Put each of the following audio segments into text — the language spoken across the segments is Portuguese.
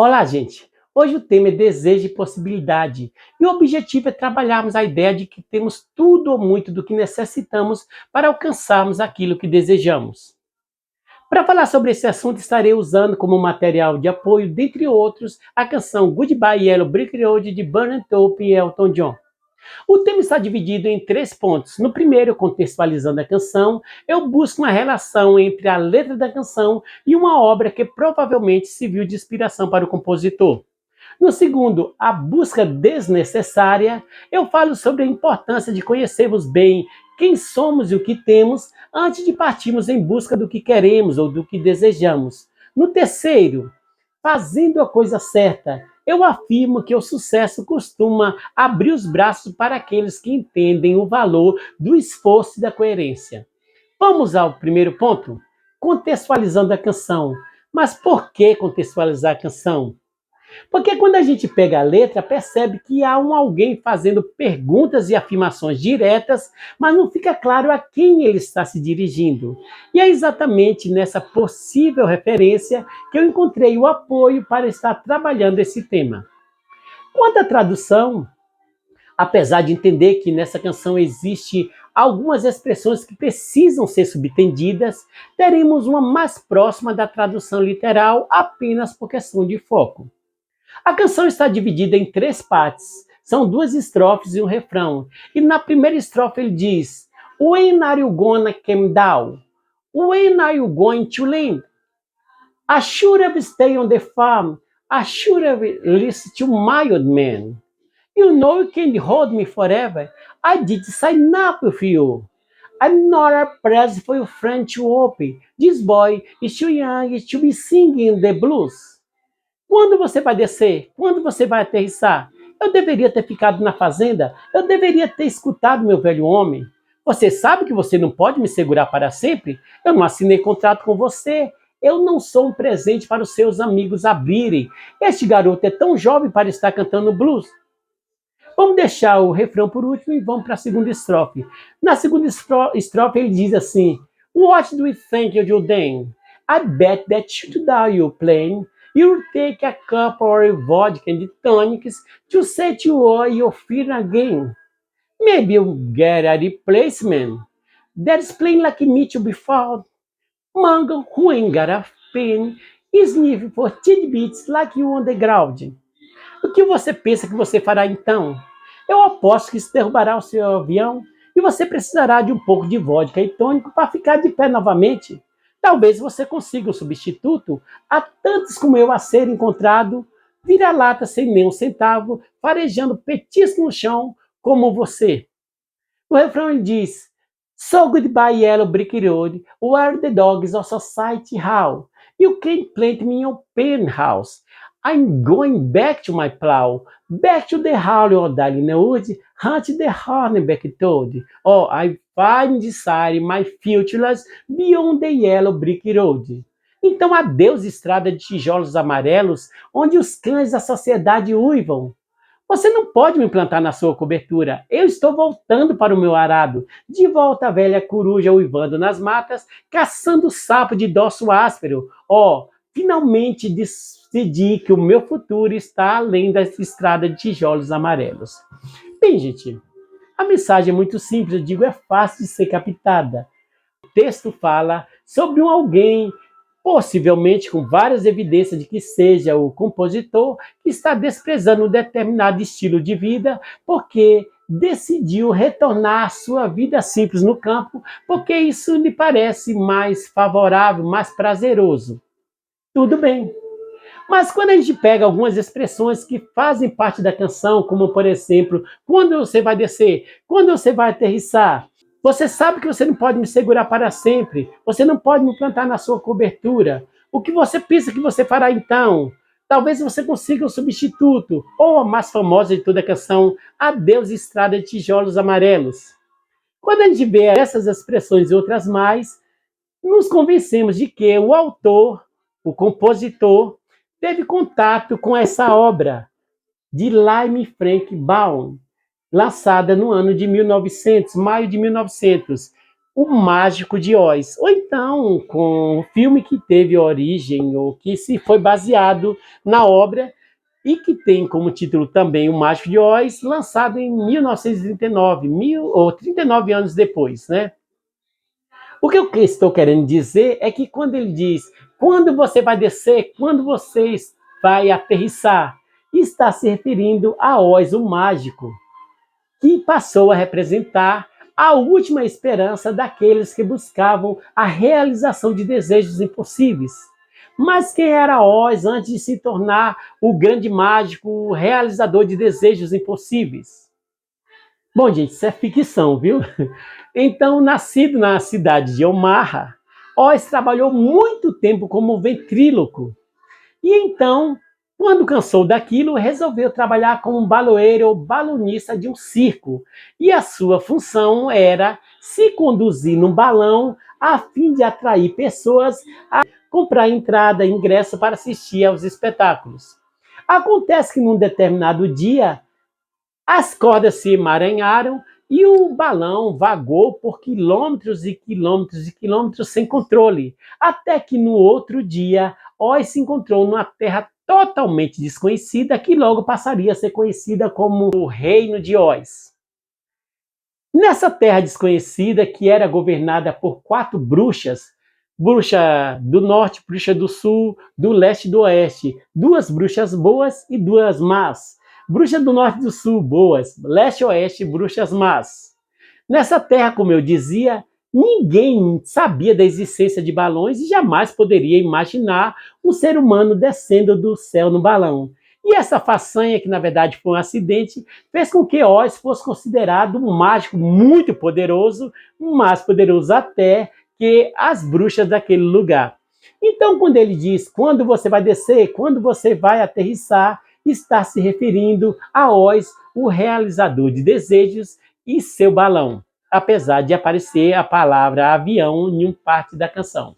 Olá, gente! Hoje o tema é desejo e possibilidade, e o objetivo é trabalharmos a ideia de que temos tudo ou muito do que necessitamos para alcançarmos aquilo que desejamos. Para falar sobre esse assunto, estarei usando como material de apoio, dentre outros, a canção Goodbye Yellow Brick Road de Burning Top e Elton John. O tema está dividido em três pontos. No primeiro, contextualizando a canção, eu busco uma relação entre a letra da canção e uma obra que provavelmente serviu de inspiração para o compositor. No segundo, a busca desnecessária, eu falo sobre a importância de conhecermos bem quem somos e o que temos antes de partirmos em busca do que queremos ou do que desejamos. No terceiro, fazendo a coisa certa, eu afirmo que o sucesso costuma abrir os braços para aqueles que entendem o valor do esforço e da coerência. Vamos ao primeiro ponto? Contextualizando a canção. Mas por que contextualizar a canção? Porque quando a gente pega a letra, percebe que há alguém fazendo perguntas e afirmações diretas, mas não fica claro a quem ele está se dirigindo. E é exatamente nessa possível referência que eu encontrei o apoio para estar trabalhando esse tema. Quanto à tradução, apesar de entender que nessa canção existe algumas expressões que precisam ser subtendidas, teremos uma mais próxima da tradução literal apenas por questão de foco. A canção está dividida em três partes. São duas estrofes e um refrão. E na primeira estrofe ele diz: When are you gonna come down? When are you going to land? I should have stayed on the farm. I should have listened to my old man. You know you can't hold me forever. I did sign up with you. I'm not a present for your friend to open. This boy is too young to be singing the blues. Quando você vai descer? Quando você vai aterrissar? Eu deveria ter ficado na fazenda? Eu deveria ter escutado meu velho homem? Você sabe que você não pode me segurar para sempre? Eu não assinei contrato com você. Eu não sou um presente para os seus amigos abrirem. Este garoto é tão jovem para estar cantando blues. Vamos deixar o refrão por último e vamos para a segunda estrofe. Na segunda estrofe ele diz assim: What do you think you're doing? I bet that today you're playing. You'll take a cup of vodka and tonics to set you on your feet again. Maybe you'll get a replacement that's playing like me to be found. Mango who ain't got a pen sniffing for tidbits like you on the ground. O que você pensa que você fará então? Eu aposto que isso derrubará o seu avião e você precisará de um pouco de vodka e tônico para ficar de pé novamente. Talvez você consiga um substituto. Há tantos como eu a ser encontrado, vira-lata sem nenhum centavo, farejando petisco no chão como você. O refrão ele diz: So goodbye yellow brick road, where the dogs of society howl. You can't plant me in your penthouse. I'm going back to my plow, back to the howl of darling wood, hunt the hornback toad. Oh, I find desire my futureless beyond the yellow brick road. Então adeus estrada de tijolos amarelos, onde os cães da sociedade uivam. Você não pode me plantar na sua cobertura. Eu estou voltando para o meu arado. De volta a velha coruja uivando nas matas, caçando sapo de dorso áspero. Oh, finalmente decidi que o meu futuro está além dessa estrada de tijolos amarelos. Bem, gente, a mensagem é muito simples, eu digo, é fácil de ser captada. O texto fala sobre um alguém, possivelmente com várias evidências de que seja o compositor, que está desprezando um determinado estilo de vida, porque decidiu retornar à sua vida simples no campo, porque isso lhe parece mais favorável, mais prazeroso. Tudo bem. Mas quando a gente pega algumas expressões que fazem parte da canção, como por exemplo, quando você vai descer, quando você vai aterrissar, você sabe que você não pode me segurar para sempre. Você não pode me plantar na sua cobertura. O que você pensa que você fará então? Talvez você consiga um substituto. Ou a mais famosa de toda a canção, Adeus Estrada de Tijolos Amarelos. Quando a gente vê essas expressões e outras mais, nos convencemos de que o autor, o compositor, teve contato com essa obra de Lime Frank Baum, lançada no ano de 1900, maio de 1900. O Mágico de Oz, ou então com o filme que teve origem ou que se foi baseado na obra e que tem como título também O Mágico de Oz, lançado em 1939, 39 anos depois, né? O que eu estou querendo dizer é que quando ele diz quando você vai descer, quando você vai aterrissar, está se referindo a Oz, o mágico, que passou a representar a última esperança daqueles que buscavam a realização de desejos impossíveis. Mas quem era Oz antes de se tornar o grande mágico, o realizador de desejos impossíveis? Bom, gente, isso é ficção, viu? Então, nascido na cidade de Omaha, Oz trabalhou muito tempo como ventríloco. E então, quando cansou daquilo, resolveu trabalhar como um baloeiro ou balonista de um circo. E a sua função era se conduzir num balão a fim de atrair pessoas a comprar entrada, ingresso para assistir aos espetáculos. Acontece que num determinado dia, as cordas se emaranharam e o balão vagou por quilômetros e quilômetros e quilômetros sem controle, até que no outro dia, Oz se encontrou numa terra totalmente desconhecida que logo passaria a ser conhecida como o Reino de Oz. Nessa terra desconhecida, que era governada por 4 bruxas, bruxa do norte, bruxa do sul, do leste e do oeste, 2 bruxas boas e 2 más. Bruxa do norte e do sul, boas, leste e oeste, bruxas más. Nessa terra, como eu dizia, ninguém sabia da existência de balões e jamais poderia imaginar um ser humano descendo do céu no balão. E essa façanha, que na verdade foi um acidente, fez com que Oz fosse considerado um mágico muito poderoso, mais poderoso até que as bruxas daquele lugar. Então, quando ele diz quando você vai descer, quando você vai aterrissar, está se referindo a Oz, o realizador de desejos, e seu balão, apesar de aparecer a palavra avião em uma parte da canção.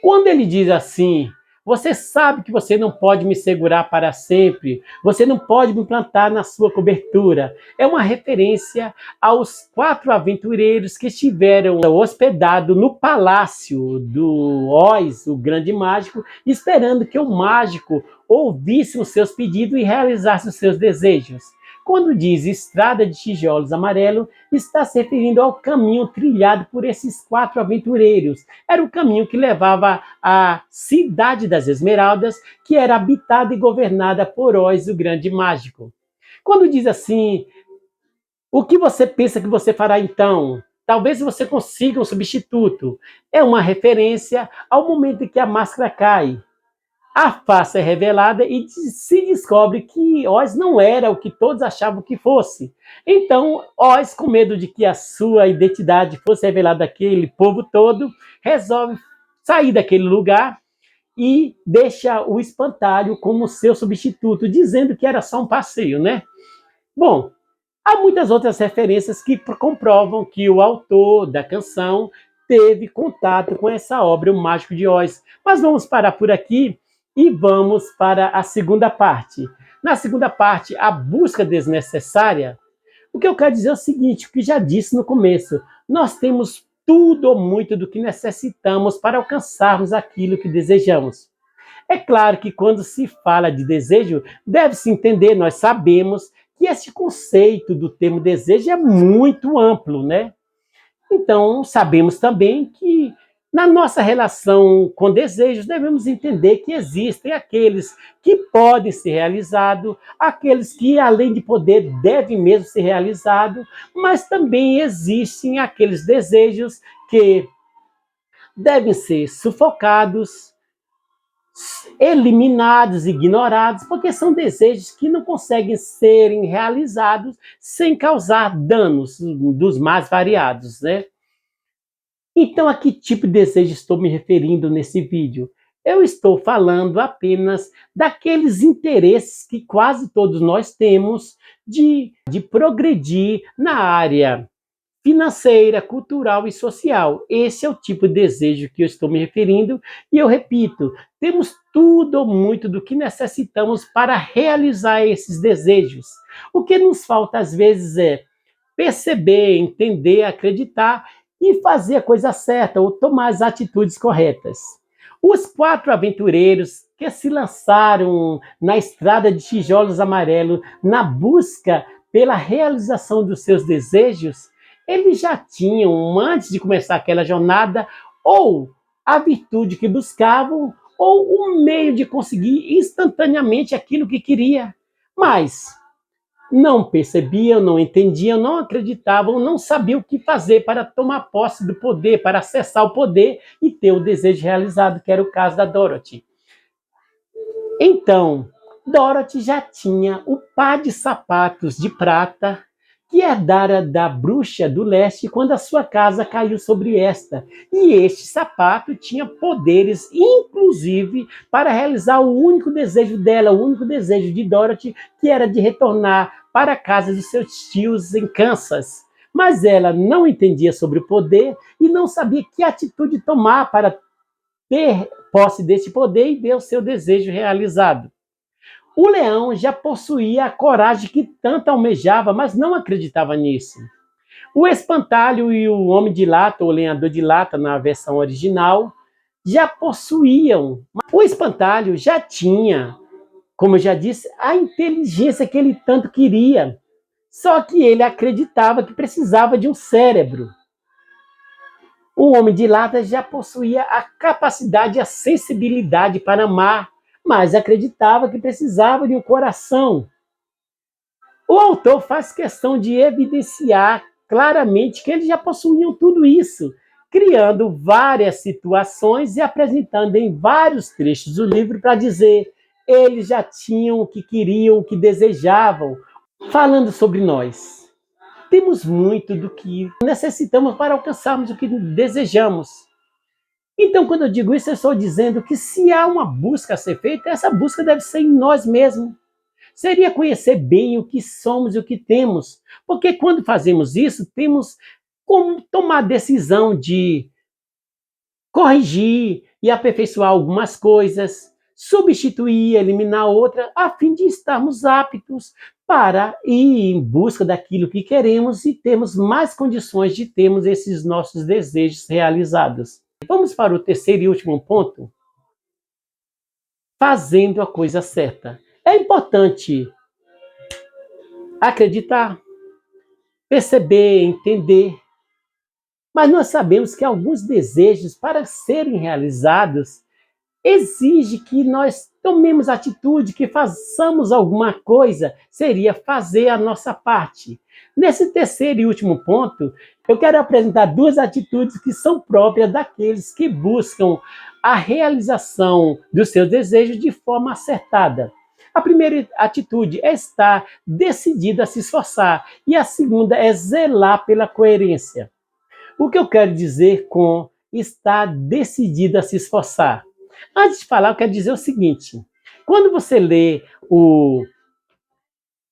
Quando ele diz assim, você sabe que você não pode me segurar para sempre, você não pode me plantar na sua cobertura. É uma referência aos 4 aventureiros que estiveram hospedados no palácio do Oz, o grande mágico, esperando que o mágico ouvisse os seus pedidos e realizasse os seus desejos. Quando diz estrada de tijolos amarelo, está se referindo ao caminho trilhado por esses 4 aventureiros. Era o caminho que levava à cidade das Esmeraldas, que era habitada e governada por Oz, o grande mágico. Quando diz assim, o que você pensa que você fará então? Talvez você consiga um substituto. É uma referência ao momento em que a máscara cai. A face é revelada e se descobre que Oz não era o que todos achavam que fosse. Então, Oz, com medo de que a sua identidade fosse revelada àquele povo todo, resolve sair daquele lugar e deixa o espantalho como seu substituto, dizendo que era só um passeio, né? Bom, há muitas outras referências que comprovam que o autor da canção teve contato com essa obra, O Mágico de Oz. Mas vamos parar por aqui e vamos para a segunda parte. Na segunda parte, a busca desnecessária. O que eu quero dizer é o seguinte, o que já disse no começo, nós temos tudo ou muito do que necessitamos para alcançarmos aquilo que desejamos. É claro que quando se fala de desejo, deve-se entender, nós sabemos que esse conceito do termo desejo é muito amplo, né? Então, sabemos também que na nossa relação com desejos, devemos entender que existem aqueles que podem ser realizados, aqueles que, além de poder, devem mesmo ser realizados, mas também existem aqueles desejos que devem ser sufocados, eliminados, ignorados, porque são desejos que não conseguem serem realizados sem causar danos dos mais variados, né? Então, a que tipo de desejo estou me referindo nesse vídeo? Eu estou falando apenas daqueles interesses que quase todos nós temos de progredir na área financeira, cultural e social. Esse é o tipo de desejo que eu estou me referindo e eu repito, temos tudo ou muito do que necessitamos para realizar esses desejos. O que nos falta às vezes é perceber, entender, acreditar e fazer a coisa certa ou tomar as atitudes corretas. Os 4 aventureiros que se lançaram na estrada de tijolos amarelos na busca pela realização dos seus desejos, eles já tinham, antes de começar aquela jornada, ou a virtude que buscavam, ou o meio de conseguir instantaneamente aquilo que queria. Mas não percebiam, não entendiam, não acreditavam, não sabiam o que fazer para tomar posse do poder, para acessar o poder e ter o desejo realizado, que era o caso da Dorothy. Então, Dorothy já tinha o par de sapatos de prata que herdara da bruxa do leste quando a sua casa caiu sobre esta. E este sapato tinha poderes, inclusive, para realizar o único desejo dela, o único desejo de Dorothy, que era de retornar para a casa dos seus tios em Kansas. Mas ela não entendia sobre o poder e não sabia que atitude tomar para ter posse desse poder e ver o seu desejo realizado. O leão já possuía a coragem que tanto almejava, mas não acreditava nisso. O espantalho e o homem de lata, ou lenhador de lata na versão original, já possuíam. O espantalho já tinha, como eu já disse, a inteligência que ele tanto queria. Só que ele acreditava que precisava de um cérebro. O homem de lata já possuía a capacidade e a sensibilidade para amar, mas acreditava que precisava de um coração. O autor faz questão de evidenciar claramente que eles já possuíam tudo isso, criando várias situações e apresentando em vários trechos do livro para dizer eles já tinham o que queriam, o que desejavam. Falando sobre nós, temos muito do que necessitamos para alcançarmos o que desejamos. Então, quando eu digo isso, eu estou dizendo que se há uma busca a ser feita, essa busca deve ser em nós mesmos. Seria conhecer bem o que somos e o que temos. Porque quando fazemos isso, temos como tomar a decisão de corrigir e aperfeiçoar algumas coisas, substituir, eliminar outra, a fim de estarmos aptos para ir em busca daquilo que queremos e termos mais condições de termos esses nossos desejos realizados. Vamos para o terceiro e último ponto? Fazendo a coisa certa. É importante acreditar, perceber, entender, mas nós sabemos que alguns desejos, para serem realizados, exige que nós tomemos atitude, que façamos alguma coisa, seria fazer a nossa parte. Nesse terceiro e último ponto, eu quero apresentar 2 atitudes que são próprias daqueles que buscam a realização dos seus desejos de forma acertada. A primeira atitude é estar decidido a se esforçar e a segunda é zelar pela coerência. O que eu quero dizer com estar decidido a se esforçar? Antes de falar, eu quero dizer o seguinte: quando você lê o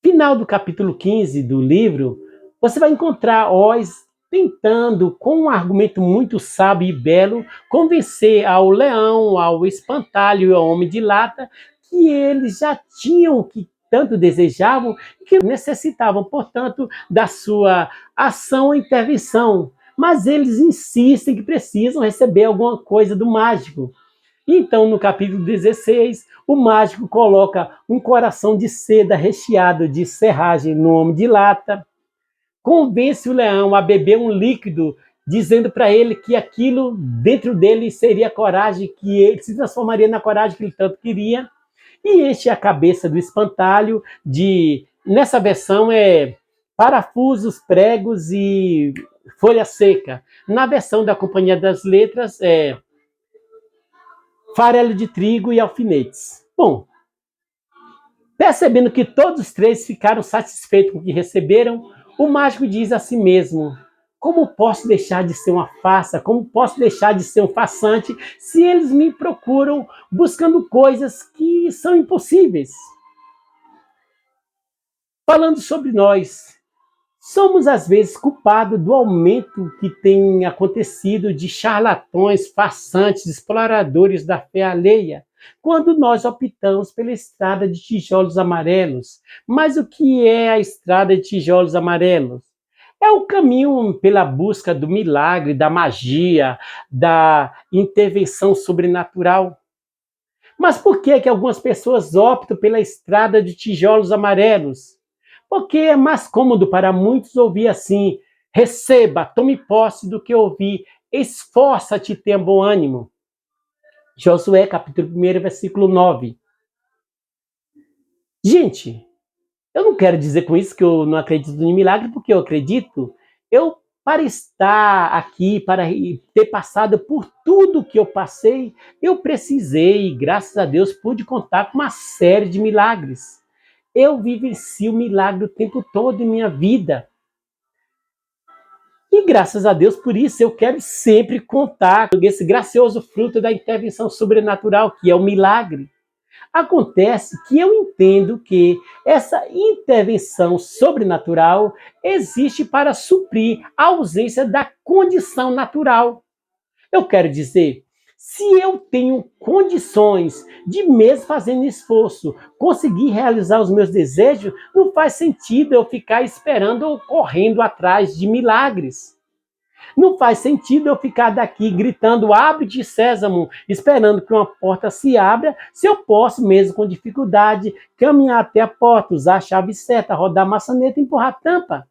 final do capítulo 15 do livro, você vai encontrar Oz tentando, com um argumento muito sábio e belo, convencer ao leão, ao espantalho e ao homem de lata que eles já tinham o que tanto desejavam e que necessitavam, portanto, da sua ação e intervenção. Mas eles insistem que precisam receber alguma coisa do mágico. Então, no capítulo 16, o mágico coloca um coração de seda recheado de serragem no homem de lata, convence o leão a beber um líquido, dizendo para ele que aquilo dentro dele seria a coragem, que ele se transformaria na coragem que ele tanto queria, e enche a cabeça do espantalho de, nessa versão é parafusos, pregos e folha seca. Na versão da Companhia das Letras é farelo de trigo e alfinetes. Bom, percebendo que todos os 3 ficaram satisfeitos com o que receberam, o mágico diz a si mesmo: como posso deixar de ser uma farsa? Como posso deixar de ser um farsante se eles me procuram buscando coisas que são impossíveis? Falando sobre nós, somos às vezes culpados do aumento que tem acontecido de charlatões, farsantes, exploradores da fé alheia, quando nós optamos pela estrada de tijolos amarelos. Mas o que é a estrada de tijolos amarelos? É o caminho pela busca do milagre, da magia, da intervenção sobrenatural. Mas por que que algumas pessoas optam pela estrada de tijolos amarelos? Porque é mais cômodo para muitos ouvir assim: receba, tome posse, do que ouvir esforça-te e tenha bom ânimo. Josué capítulo 1, versículo 9. Gente, eu não quero dizer com isso que eu não acredito em milagre, porque eu acredito. Para estar aqui, para ter passado por tudo que eu passei, eu precisei, graças a Deus, pude contar com uma série de milagres. Eu vivencio o milagre o tempo todo em minha vida. E graças a Deus por isso eu quero sempre contar com esse gracioso fruto da intervenção sobrenatural, que é o milagre. Acontece que eu entendo que essa intervenção sobrenatural existe para suprir a ausência da condição natural. Eu quero dizer, se eu tenho condições de, mesmo fazendo esforço, conseguir realizar os meus desejos, não faz sentido eu ficar esperando ou correndo atrás de milagres. Não faz sentido eu ficar daqui gritando abre-te sésamo, esperando que uma porta se abra, se eu posso, mesmo com dificuldade, caminhar até a porta, usar a chave certa, rodar a maçaneta e empurrar a tampa.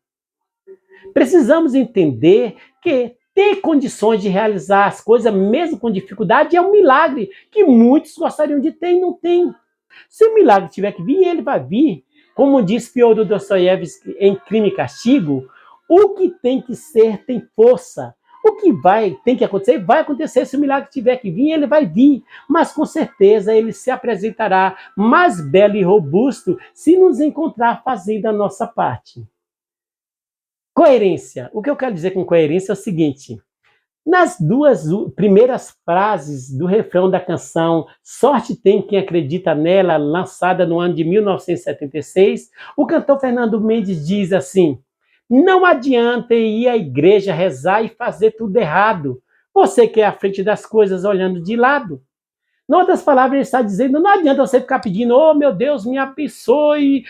Precisamos entender que ter condições de realizar as coisas, mesmo com dificuldade, é um milagre que muitos gostariam de ter e não tem. Se o milagre tiver que vir, ele vai vir. Como diz Fyodor Dostoiévski em Crime e Castigo, o que tem que ser tem força. O que tem que acontecer, vai acontecer. Se o milagre tiver que vir, ele vai vir. Mas com certeza ele se apresentará mais belo e robusto se nos encontrar fazendo a nossa parte. Coerência. O que eu quero dizer com coerência é o seguinte: nas duas primeiras frases do refrão da canção Sorte Tem Quem Acredita Nela, lançada no ano de 1976, o cantor Fernando Mendes diz assim: não adianta ir à igreja rezar e fazer tudo errado. Você quer à frente das coisas olhando de lado. Em outras palavras, ele está dizendo: não adianta você ficar pedindo, oh meu Deus, me abençoe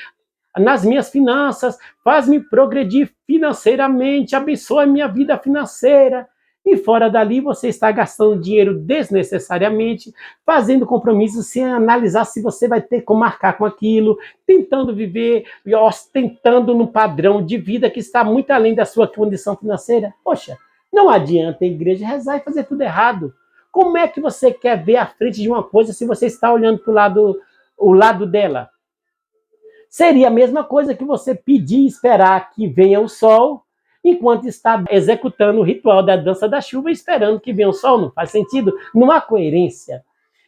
nas minhas finanças, faz-me progredir financeiramente, abençoa a minha vida financeira. E fora dali você está gastando dinheiro desnecessariamente, fazendo compromissos sem analisar se você vai ter como marcar com aquilo, tentando viver e ostentando num padrão de vida que está muito além da sua condição financeira. Poxa, não adianta a igreja rezar e fazer tudo errado. Como é que você quer ver a frente de uma coisa se você está olhando para o lado dela? Seria a mesma coisa que você pedir e esperar que venha o sol, enquanto está executando o ritual da dança da chuva, esperando que venha o sol. Não faz sentido, não há coerência.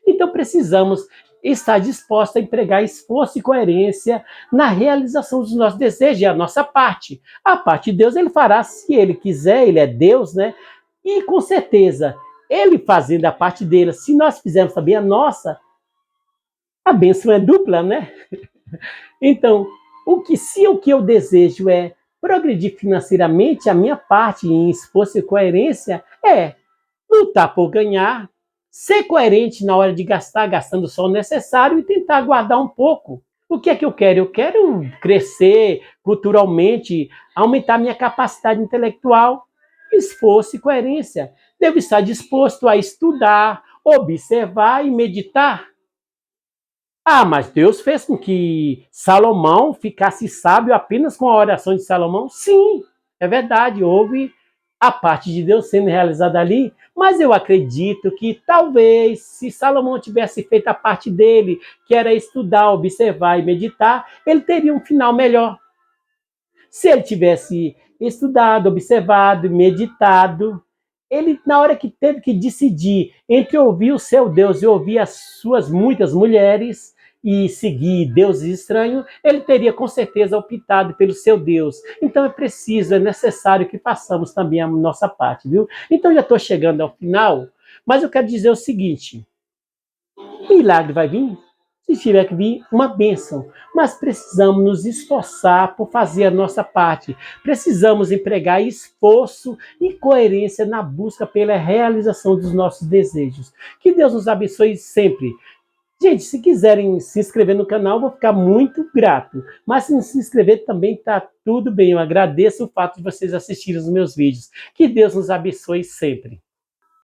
Então precisamos estar dispostos a empregar esforço e coerência na realização dos nossos desejos, é a nossa parte. A parte de Deus ele fará se ele quiser, ele é Deus, né? E com certeza, ele fazendo a parte dele, se nós fizermos também a nossa, a bênção é dupla, né? Então, se o que eu desejo é progredir financeiramente, a minha parte em esforço e coerência é lutar por ganhar, ser coerente na hora de gastar, gastando só o necessário e tentar guardar um pouco. O que é que eu quero? Eu quero crescer culturalmente, aumentar minha capacidade intelectual, esforço e coerência. Devo estar disposto a estudar, observar e meditar. Ah, mas Deus fez com que Salomão ficasse sábio apenas com a oração de Salomão? Sim, é verdade, houve a parte de Deus sendo realizada ali, mas eu acredito que talvez se Salomão tivesse feito a parte dele, que era estudar, observar e meditar, ele teria um final melhor. Se ele tivesse estudado, observado, meditado, ele, na hora que teve que decidir entre ouvir o seu Deus e ouvir as suas muitas mulheres e seguir deuses estranhos, ele teria com certeza optado pelo seu Deus. Então é preciso, é necessário que façamos também a nossa parte, viu? Então já estou chegando ao final, mas eu quero dizer o seguinte: milagre vai vir? Se tiver que vir, uma bênção. Mas precisamos nos esforçar por fazer a nossa parte. Precisamos empregar esforço e coerência na busca pela realização dos nossos desejos. Que Deus nos abençoe sempre. Gente, se quiserem se inscrever no canal, eu vou ficar muito grato. Mas se não se inscrever também tá tudo bem. Eu agradeço o fato de vocês assistirem os meus vídeos. Que Deus nos abençoe sempre.